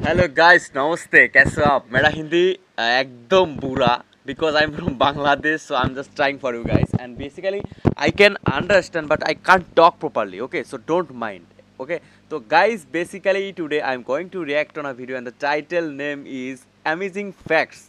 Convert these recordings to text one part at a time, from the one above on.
Hello guys, नमस्ते। कैसे हो आप? मेरा हिंदी एकदम बुरा because I am from Bangladesh, so I am just trying for you guys and basically I can understand but I can't talk properly. Okay, so don't mind. Okay, so guys, basically today I am going to react on a video and the title name is Amazing Facts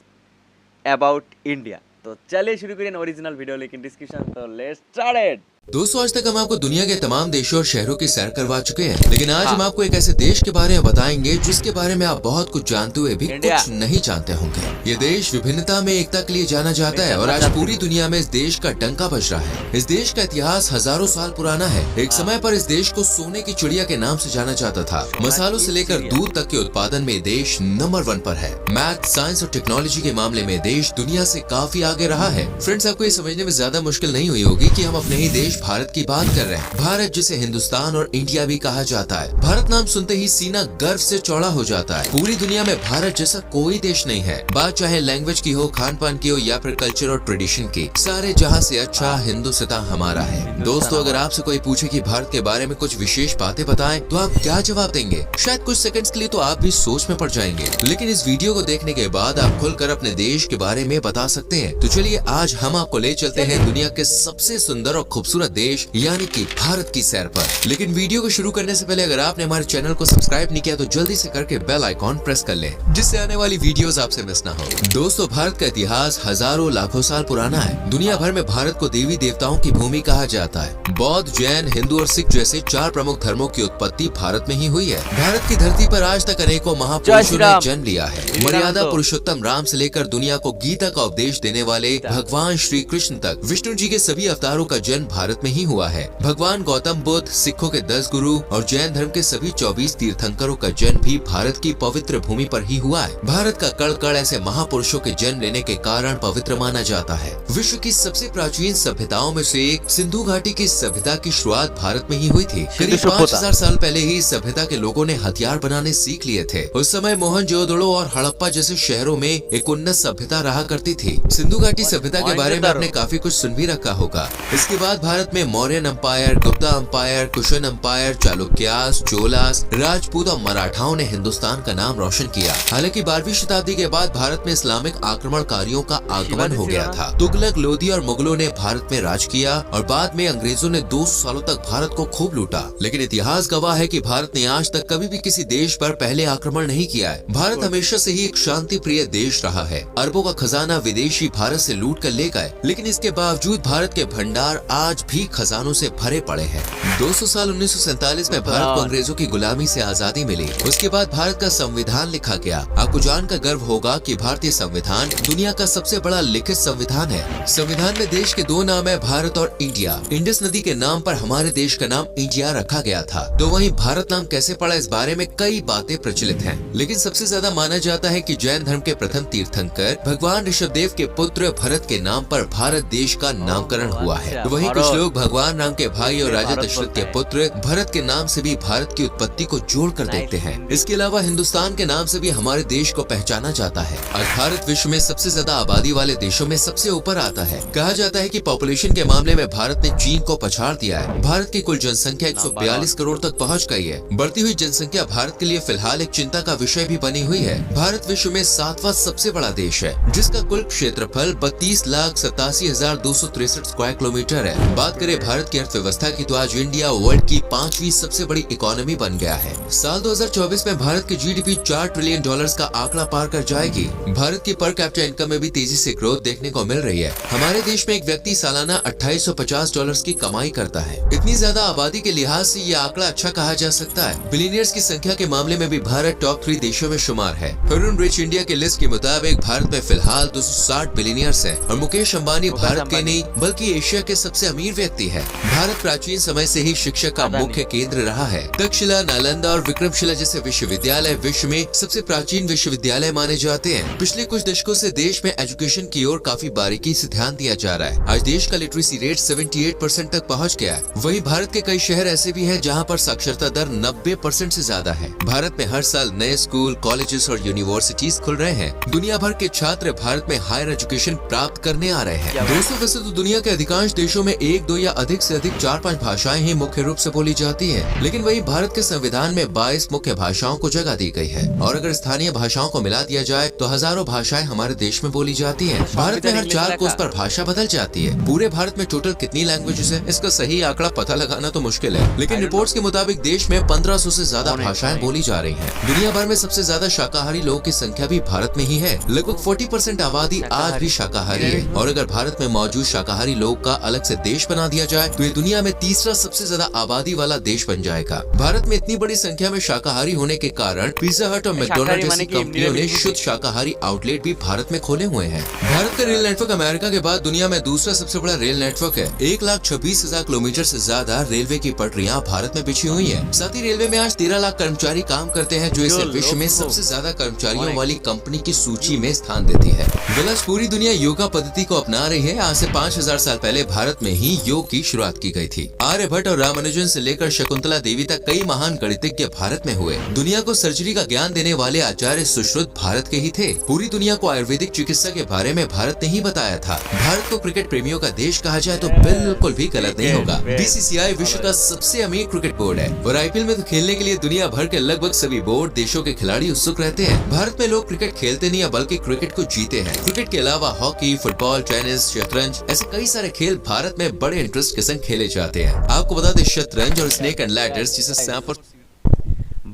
About India. तो चलिए शुरू करें original video, लेकिन discussion तो let's start. दोस्तों, आज तक हम आपको दुनिया के तमाम देशों और शहरों की सैर करवा चुके हैं, लेकिन आज हम आपको एक ऐसे देश के बारे में बताएंगे जिसके बारे में आप बहुत कुछ जानते हुए भी कुछ नहीं जानते होंगे। ये देश विभिन्नता में एकता के लिए जाना जाता है और आज पूरी दुनिया में इस देश का डंका बज रहा है। इस देश का इतिहास हजारों साल पुराना है। एक समय पर इस देश को सोने की चिड़िया के नाम से जाना जाता था। मसालों से लेकर दूध तक के उत्पादन में देश नंबर 1 पर है। मैथ, साइंस और टेक्नोलॉजी के मामले में देश दुनिया से काफी आगे रहा है। फ्रेंड्स, आपको ये समझने में ज्यादा मुश्किल नहीं हुई होगी कि हम अपने ही देश भारत की बात कर रहे हैं। भारत, जिसे हिंदुस्तान और इंडिया भी कहा जाता है। भारत नाम सुनते ही सीना गर्व से चौड़ा हो जाता है। पूरी दुनिया में भारत जैसा कोई देश नहीं है। बात चाहे लैंग्वेज की हो, खान पान की हो या फिर कल्चर और ट्रेडिशन की, सारे जहां से अच्छा हिंदुस्तान हमारा है। दोस्तों, अगर आपसे कोई पूछे कि भारत के बारे में कुछ विशेष बातें बताएं, तो आप क्या जवाब देंगे? शायद कुछ सेकंड्स के लिए तो आप भी सोच में पड़ जाएंगे, लेकिन इस वीडियो को देखने के बाद आप खुलकर अपने देश के बारे में बता सकते हैं। तो चलिए आज हम आपको ले चलते हैं दुनिया के सबसे सुंदर और खूबसूरत देश यानी कि भारत की सैर पर। लेकिन वीडियो को शुरू करने से पहले अगर आपने हमारे चैनल को सब्सक्राइब नहीं किया तो जल्दी से करके बेल आइकॉन प्रेस कर लें, जिससे आने वाली वीडियोस आपसे मिस ना हो। दोस्तों, भारत का इतिहास हजारों लाखों साल पुराना है। दुनिया भर में भारत को देवी देवताओं की भूमि कहा जाता है। बौद्ध, जैन, हिंदू और सिख जैसे 4 प्रमुख धर्मों की उत्पत्ति भारत में ही हुई है। भारत की धरती पर आज तक अनेकों महापुरुषों ने जन्म लिया है। मर्यादा पुरुषोत्तम राम से लेकर दुनिया को गीता का उपदेश देने वाले भगवान श्री कृष्ण तक विष्णु जी के सभी अवतारों का जन्म भारत में ही हुआ है। भगवान गौतम बुद्ध, सिखों के 10 गुरु और जैन धर्म के सभी 24 तीर्थंकरों का जन्म भी भारत की पवित्र भूमि पर ही हुआ है। भारत का कण कण ऐसे महापुरुषों के जन्म लेने के कारण पवित्र माना जाता है। विश्व की सबसे प्राचीन सभ्यताओं में से एक सिंधु घाटी की सभ्यता की शुरुआत भारत में ही हुई थी। करीब 5000 साल पहले ही इस सभ्यता के लोगों ने हथियार बनाने सीख लिए थे। उस समय मोहनजोदड़ो और हड़प्पा जैसे शहरों में एक उन्नत सभ्यता रहा करती थी। सिंधु घाटी सभ्यता के बारे में आपने काफी कुछ सुन भी रखा होगा। इसके बाद भारत में Mauryan empire, Gupta empire, Kushan empire, Chalukyas, Cholas, Rajput और मराठाओं ने हिंदुस्तान का नाम रोशन किया। हालांकि 12वीं शताब्दी के बाद भारत में इस्लामिक आक्रमणकारियों का आगमन हो गया था। तुगलक, लोधी और मुगलों ने भारत में राज किया और बाद में अंग्रेजों ने 200 सालों तक भारत को खूब लूटा। लेकिन इतिहास गवाह है कि भारत ने आज तक कभी भी किसी देश पर पहले आक्रमण नहीं किया है। भारत हमेशा से ही एक शांति प्रिय देश रहा है। अरबों का खजाना विदेशी भारत से लूट कर ले गए, लेकिन इसके बावजूद भारत के भंडार आज भी खजानों से भरे पड़े हैं। 200 साल 1947 में भारत को अंग्रेजों की गुलामी से आजादी मिली। उसके बाद भारत का संविधान लिखा गया। आपको जानकर गर्व होगा कि भारतीय संविधान दुनिया का सबसे बड़ा लिखित संविधान है। संविधान में देश के 2 नाम है, भारत और इंडिया। इंडस नदी के नाम पर हमारे देश का नाम इंडिया रखा गया था। तो वहीं भारत नाम कैसे पड़ा, इस बारे में कई बातें प्रचलित हैं। लेकिन सबसे ज्यादा माना जाता है कि जैन धर्म के प्रथम तीर्थंकर भगवान ऋषभदेव के पुत्र भरत के नाम पर भारत देश का नामकरण हुआ है। वहीं कुछ लोग भगवान राम के भाई और राजा दशरथ के पुत्र भरत के नाम से भी भारत की उत्पत्ति को जोड़ कर देखते हैं। इसके अलावा हिंदुस्तान के नाम से भी हमारे देश को पहचाना जाता है। और भारत विश्व में सबसे ज्यादा आबादी वाले देशों में सबसे ऊपर आता है। कहा जाता है कि पॉपुलेशन के मामले में भारत ने चीन को पछाड़ दिया है। भारत की कुल जनसंख्या 142 करोड़ तक पहुँच गई है। बढ़ती हुई जनसंख्या भारत के लिए फिलहाल एक चिंता का विषय भी बनी हुई है। भारत विश्व में 7वां सबसे बड़ा देश है, जिसका कुल क्षेत्रफल 32,87,263 स्क्वायर किलोमीटर है। बात करें भारत की अर्थव्यवस्था की, तो आज इंडिया वर्ल्ड की 5वीं सबसे बड़ी इकोनॉमी बन गया है। साल 2024 में भारत की जीडीपी $4 ट्रिलियन का आंकड़ा पार कर जाएगी। भारत की पर कैपिटा इनकम में भी तेजी से ग्रोथ देखने को मिल रही है। हमारे देश में एक व्यक्ति सालाना $2850 की कमाई करता है। इतनी ज्यादा आबादी के लिहाज से ये आंकड़ा अच्छा कहा जा सकता है। बिलियनियर्स की संख्या के मामले में भी भारत टॉप 3 देशों में शुमार है। फॉरेन रिच इंडिया की लिस्ट के मुताबिक भारत में फिलहाल 260 बिलियनियर्स हैं और मुकेश अंबानी भारत के नहीं बल्कि एशिया के सबसे अमीर व्यक्ति है। भारत प्राचीन समय से ही शिक्षा का मुख्य केंद्र रहा है। तक्षशिला, नालंदा और विक्रमशिला जैसे विश्वविद्यालय विश्व में सबसे प्राचीन विश्वविद्यालय माने जाते हैं। पिछले कुछ दशकों से देश में एजुकेशन की ओर काफी बारीकी से ध्यान दिया जा रहा है। आज देश का लिटरेसी रेट 78% तक पहुंच गया है। वहीं भारत के कई शहर ऐसे भी हैं जहां पर साक्षरता दर 90% से ज्यादा है। भारत में हर साल नए स्कूल, कॉलेजेस और यूनिवर्सिटीज खुल रहे हैं। दुनिया भर के छात्र भारत में हायर एजुकेशन प्राप्त करने आ रहे हैं। दोस्तों, वैसे तो दुनिया के अधिकांश देशों में 1, दो या अधिक से अधिक 4-5 भाषाएं ही मुख्य रूप से बोली जाती हैं। लेकिन वही भारत के संविधान में 22 मुख्य भाषाओं को जगह दी गई है और अगर स्थानीय भाषाओं को मिला दिया जाए तो हजारों भाषाएं हमारे देश में बोली जाती हैं। भारत में हर 4 कोस पर भाषा बदल जाती है। पूरे भारत में टोटल कितनी लैंग्वेजेस है, इसका सही आंकड़ा पता लगाना तो मुश्किल है, लेकिन रिपोर्ट्स के मुताबिक देश में 1500 से ज्यादा भाषाएं बोली जा रही हैं। दुनिया भर में सबसे ज्यादा शाकाहारी लोगों की संख्या भी भारत में ही है। लगभग 40% आबादी आज भी शाकाहारी है और अगर भारत में मौजूद शाकाहारी लोग का अलग से देश बना दिया जाए तो ये दुनिया में तीसरा सबसे ज्यादा आबादी वाला देश बन जाएगा। भारत में इतनी बड़ी संख्या में शाकाहारी होने के कारण पिज्जा हट और मैकडॉनल्ड जैसी कंपनियों ने शुद्ध शाकाहारी आउटलेट भी भारत में खोले हुए हैं। भारत का रेल नेटवर्क अमेरिका के बाद दुनिया में दूसरा सबसे बड़ा रेल नेटवर्क है। 1,26,000 किलोमीटर से ज्यादा रेलवे की पटरियां भारत में बिछी हुई है। साथ ही रेलवे में आज 13 लाख कर्मचारी काम करते हैं, जो इसे विश्व में सबसे ज्यादा कर्मचारियों वाली कंपनी की सूची में स्थान देती है। आज पूरी दुनिया योगा पद्धति को अपना रही है। आज से 5000 साल पहले भारत में ही योग की शुरुआत की गई थी। आर्यभट्ट और रामानुजन से लेकर शकुंतला देवी तक कई महान गणितज्ञ भारत में हुए। दुनिया को सर्जरी का ज्ञान देने वाले आचार्य सुश्रुत भारत के ही थे। पूरी दुनिया को आयुर्वेदिक चिकित्सा के बारे में भारत ने ही बताया था। भारत को क्रिकेट प्रेमियों का देश कहा जाए तो बिल्कुल भी गलत नहीं होगा। बीसीसीआई विश्व का सबसे अमीर क्रिकेट बोर्ड है और आईपीएल में तो खेलने के लिए दुनिया भर के लगभग सभी बोर्ड देशों के खिलाड़ी उत्सुक रहते हैं। भारत में लोग क्रिकेट खेलते नहीं बल्कि क्रिकेट को जीते हैं। क्रिकेट के अलावा हॉकी, फुटबॉल, टेनिस, शतरंज ऐसे कई सारे खेल भारत में बड़े इंटरेस्ट के संग खेले जाते हैं। आपको बता दें शतरंज और स्नेक एंड लैडर्स जिसे सांप और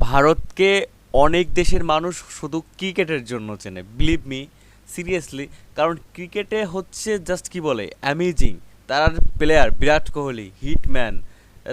ভারতকে অনেক দেশের মানুষ শুধু ক্রিকেটের জন্য চেনে, বিলিভ মি সিরিয়াসলি, কারণ ক্রিকেটে হচ্ছে জাস্ট কি বলে অ্যামেজিং। তার প্লেয়ার বিরাট কোহলি, হিটম্যান,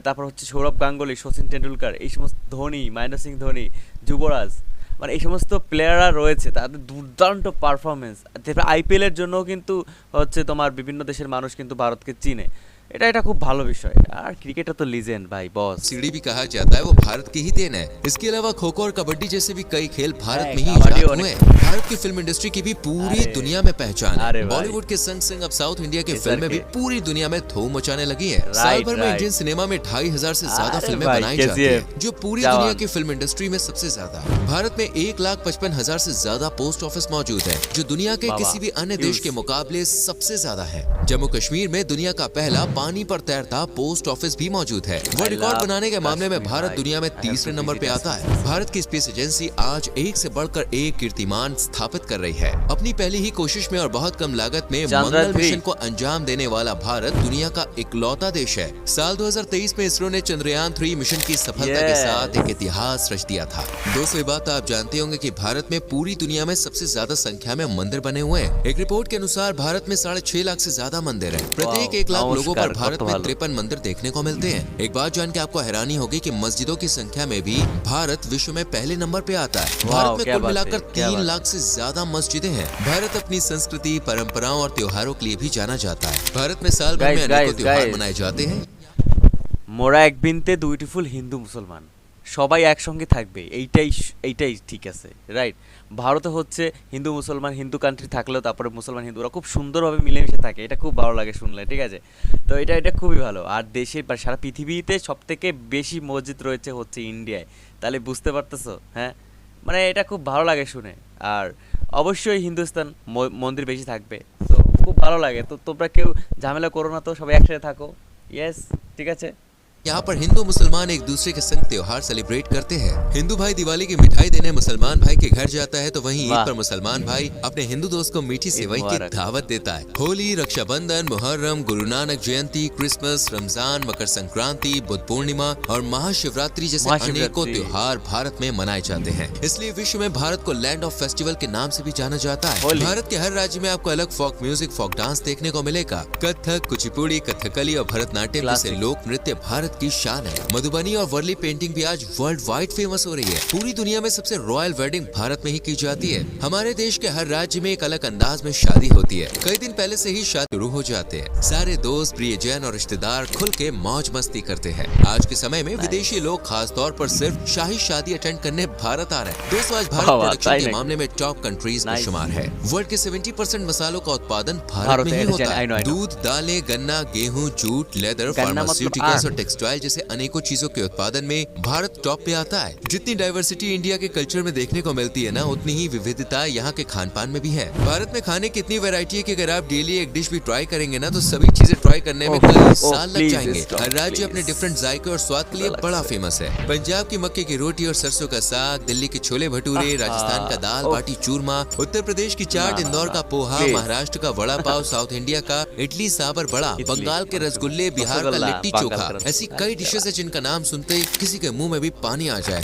তারপর হচ্ছে সৌরভ গাঙ্গুলি, সচিন টেন্ডুলকার, এই সমস্ত ধোনি, মহেন্দ্র সিং ধোনি, যুবরাজ, মানে এই সমস্ত প্লেয়াররা রয়েছে, তাদের দুর্দান্ত পারফরমেন্স। তারপরে আইপিএলের জন্যও কিন্তু হচ্ছে তোমার বিভিন্ন দেশের মানুষ কিন্তু ভারতকে চিনে। এটা খুব ভালো বিষয়। আর ক্রিকেটার তো লিজেন্ড ভাই, বস। सीढ़ी भी कहा जाता है, वो भारत की ही देन है। इसके अलावा खो खो और कबड्डी जैसे भी कई खेल भारत में ही इजाद हुए हैं। भारत की फिल्म इंडस्ट्री की भी पूरी दुनिया में पहचान है। बॉलीवुड के संग संग अब साउथ इंडिया की फिल्में भी पूरी दुनिया में धूम मचाने लगी हैं। साल भर में इंडियन सिनेमा में 2500 से ज्यादा फिल्में बनाई जाती हैं, जो पूरी दुनिया की फिल्म इंडस्ट्री में सबसे ज्यादा। भारत में 1,55,000 से ज्यादा पोस्ट ऑफिस मौजूद है, जो दुनिया के किसी भी अन्य देश के मुकाबले सबसे ज्यादा है। जम्मू कश्मीर में दुनिया का पहला पानी पर तैरता पोस्ट ऑफिस भी मौजूद है। वर्ल्ड रिकॉर्ड बनाने के मामले में भारत दुनिया में तीसरे नंबर पे आता है। भारत की स्पेस एजेंसी आज एक से बढ़कर एक कीर्तिमान स्थापित कर रही है। अपनी पहली ही कोशिश में और बहुत कम लागत में मंगल मिशन को अंजाम देने वाला भारत दुनिया का इकलौता देश है। साल 2023 में इसरो ने चंद्रयान 3 मिशन की सफलता के साथ एक इतिहास रच दिया था। दोस्तों, ये बात आप जानते होंगे कि भारत में पूरी दुनिया में सबसे ज्यादा संख्या में मंदिर बने हुए हैं। एक रिपोर्ट के अनुसार भारत में 6.5 लाख से ज्यादा मंदिर है। प्रत्येक 1 लाख लोगों पर भारत में 53 मंदिर देखने को मिलते हैं। एक बात जान के आपको हैरानी होगी कि मस्जिदों की संख्या में भी भारत विश्व में पहले नंबर पे आता है। भारत में कुल मिलाकर 3 लाख से ज्यादा मस्जिदें हैं। भारत अपनी संस्कृति, परंपराओं और त्योहारों के लिए भी जाना जाता है। भारत में साल भर में अनेकों त्योहार मनाए जाते हैं। মোরা এক বিনতে দুইটি ফুল, হিন্দু মুসলমান সবাই একসঙ্গে থাকবে, এইটাই ঠিক আছে, রাইট। ভারতে হচ্ছে হিন্দু মুসলমান, হিন্দু কান্ট্রি থাকলেও তারপরে মুসলমান হিন্দু, ওরা খুব সুন্দরভাবে মিলেমিশে থাকে। এটা খুব ভালো লাগে শুনলে, ঠিক আছে। তো এটা খুবই ভালো। আর দেশের বা সারা পৃথিবীতে সবথেকে বেশি মসজিদ রয়েছে হচ্ছে ইন্ডিয়ায়, তাহলে বুঝতে পারতেছো? হ্যাঁ, মানে এটা খুব ভালো লাগে শুনে। আর অবশ্যই হিন্দুস্তান মন্দির বেশি থাকবে, তো খুব ভালো লাগে। তো তোমরা কেউ ঝামেলা করো না, তো সবাই একসাথে থাকো। ইয়েস, ঠিক আছে। यहाँ पर हिंदू मुसलमान एक दूसरे के संग त्योहार सेलिब्रेट करते हैं। हिंदू भाई दिवाली की मिठाई देने मुसलमान भाई के घर जाता है, तो वहीं ईद पर मुसलमान भाई अपने हिंदू दोस्त को मीठी सेवई की दावत देता है। होली, रक्षाबंधन, मुहर्रम, गुरु नानक जयंती, क्रिसमस, रमजान, मकर संक्रांति, बुद्ध पूर्णिमा और महाशिवरात्रि जैसे अनेकों त्योहार भारत में मनाए जाते हैं। इसलिए विश्व में भारत को लैंड ऑफ फेस्टिवल के नाम से भी जाना जाता है। भारत के हर राज्य में आपको अलग फोक म्यूजिक, फोक डांस देखने को मिलेगा। कथक, कुचिपुड़ी, कथकली और भरतनाट्यम जैसे लोक नृत्य भारत की शान है। मधुबनी और वर्ली पेंटिंग भी आज वर्ल्ड वाइड फेमस हो रही है। पूरी दुनिया में सबसे रॉयल वेडिंग भारत में ही की जाती है। हमारे देश के हर राज्य में एक अलग अंदाज में शादी होती है। कई दिन पहले से ही शादी शुरू हो जाते हैं। सारे दोस्त, प्रियजन और रिश्तेदार खुल के मौज मस्ती करते हैं। आज के समय में विदेशी लोग खास तौर पर सिर्फ शाही शादी अटेंड करने भारत आ रहे हैं। दोस्तों, आज भारत प्रोडक्शन के मामले में टॉप कंट्रीज में शुमार है। वर्ल्ड के 70% मसालों का उत्पादन भारत में ही होता है। दूध, दालें, गन्ना, गेहूँ, जूट, लेदर, फार्मास्यूटिकल्स और टेक्सटाइल टेक्सटाइल जैसे अनेकों चीजों के उत्पादन में भारत टॉप पे आता है। जितनी डाइवर्सिटी इंडिया के कल्चर में देखने को मिलती है ना, उतनी ही विविधता यहाँ के खान पान में भी है। भारत में खाने की इतनी वैरायटी है कि अगर आप डेली एक डिश भी ट्राई करेंगे ना, तो सभी चीजें ट्राई करने में कई साल लग जाएंगे। हर राज्य अपने डिफरेंट जायके और स्वाद के लिए बड़ा फेमस है। पंजाब की मक्के की रोटी और सरसों का साग, दिल्ली के छोले भटूरे, राजस्थान का दाल बाटी चूरमा, उत्तर प्रदेश की चाट, इंदौर का पोहा, महाराष्ट्र का वड़ा पाव, साउथ इंडिया का इडली सांभर बड़ा, बंगाल के रसगुल्ले, बिहार का लिट्टी चोखा। ऐसी कई डिशेस है जिनका नाम सुनते ही किसी के मुंह में भी पानी आ जाए।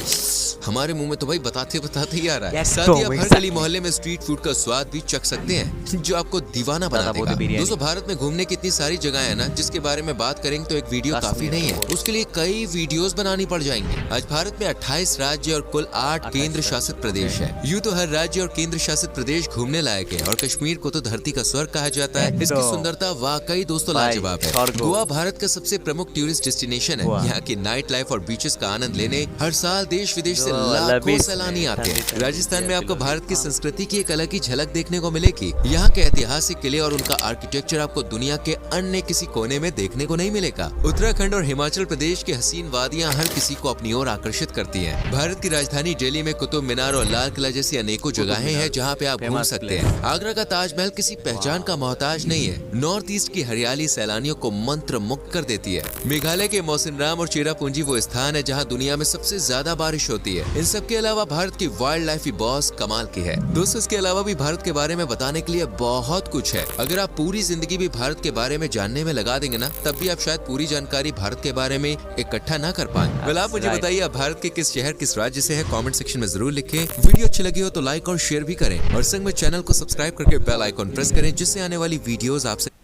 हमारे मुंह में तो भाई बताते बताते ही आ रहा है। साथ ही आप हर गली मोहल्ले में स्ट्रीट फूड का स्वाद भी चख सकते हैं, जो आपको दीवाना बना देगा। दोस्तों, भारत में घूमने की इतनी सारी जगह है ना, जिसके बारे में बात करेंगे तो एक वीडियो काफी नहीं है, उसके लिए कई वीडियोस बनानी पड़ जाएंगे। आज भारत में 28 राज्य और कुल 8 केंद्र शासित प्रदेश है। यूँ तो हर राज्य और केंद्र शासित प्रदेश घूमने लायक है, और कश्मीर को तो धरती का स्वर्ग कहा जाता है। इसकी सुंदरता वाकई दोस्तों लाजवाब है। गोवा भारत का सबसे प्रमुख टूरिस्ट डेस्टिनेशन है। यहाँ की नाइट लाइफ और बीचेस का आनंद लेने हर साल देश विदेश से लाखों सैलानी आते हैं। राजस्थान में आपको भारत की संस्कृति की एक अलग ही झलक देखने को मिलेगी। यहाँ के ऐतिहासिक किले और उनका आर्किटेक्चर आपको दुनिया के अन्य किसी कोने में देखने को नहीं मिलेगा। उत्तराखंड और हिमाचल प्रदेश की हसीन वादियाँ हर किसी को अपनी ओर आकर्षित करती हैं। भारत की राजधानी दिल्ली में कुतुब मीनार और लाल किला जैसी अनेकों जगहें हैं जहाँ पे आप घूम सकते हैं। आगरा का ताजमहल किसी पहचान का मोहताज नहीं है। नॉर्थ ईस्ट की हरियाली सैलानियों को मंत्र मुक्त कर देती है। मेघालय के मौसिनराम और चेरापूंजी वो स्थान है जहाँ दुनिया में सबसे ज्यादा बारिश होती है। इन सब के अलावा भारत की वाइल्ड लाइफ भी बहुत कमाल की है। दोस्तों, इसके अलावा भी भारत के बारे में बताने के लिए बहुत कुछ है। अगर आप पूरी जिंदगी भी भारत के बारे में जानने में लगा देंगे ना, तब भी आप शायद पूरी जानकारी भारत के बारे में इकट्ठा ना कर पाए। वेल, आप मुझे बताइए, आप भारत के किस शहर किस राज्य से है? कमेंट सेक्शन में जरूर लिखें। वीडियो अच्छी लगी हो तो लाइक और शेयर भी करें, और संग में चैनल को सब्सक्राइब करके बेल आइकॉन प्रेस करें, जिससे आने वाली वीडियोस आपसे।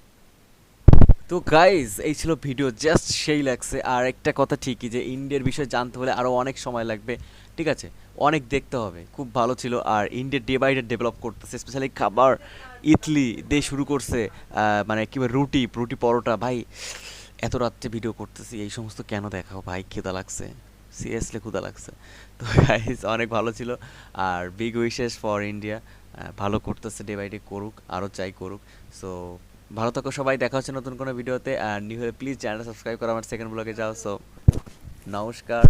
তো গাইজ, এই ছিল ভিডিও, জাস্ট সেই লাগছে। আর একটা কথা ঠিকই যে ইন্ডিয়ার বিষয়ে জানতে হলে আরও অনেক সময় লাগবে, ঠিক আছে, অনেক দেখতে হবে। খুব ভালো ছিল। আর India day by day develop করতেছে, স্পেশালি খাবার ইডলি দিয়ে শুরু করছে, মানে কী বলে রুটি পরোটা। ভাই এত রাত্রে ভিডিও করতেছি, এই সমস্ত কেন দেখাও ভাই? ক্ষুধা লাগছে, সিরিয়াসলি ক্ষুধা লাগছে। তো গাইজ অনেক ভালো ছিল। আর বিগ উইশেস ফর ইন্ডিয়া, ভালো করতেছে, ডে বাই ডে করুক, আরও চাই করুক। সো ভালো থাকো সবাই, দেখা হচ্ছে নতুন কোনো ভিডিওতে। আর নিউ হলে প্লিজ চ্যানেলটা সাবস্ক্রাইব করো, আমার সেকেন্ড ব্লগে যাও। সো নমস্কার।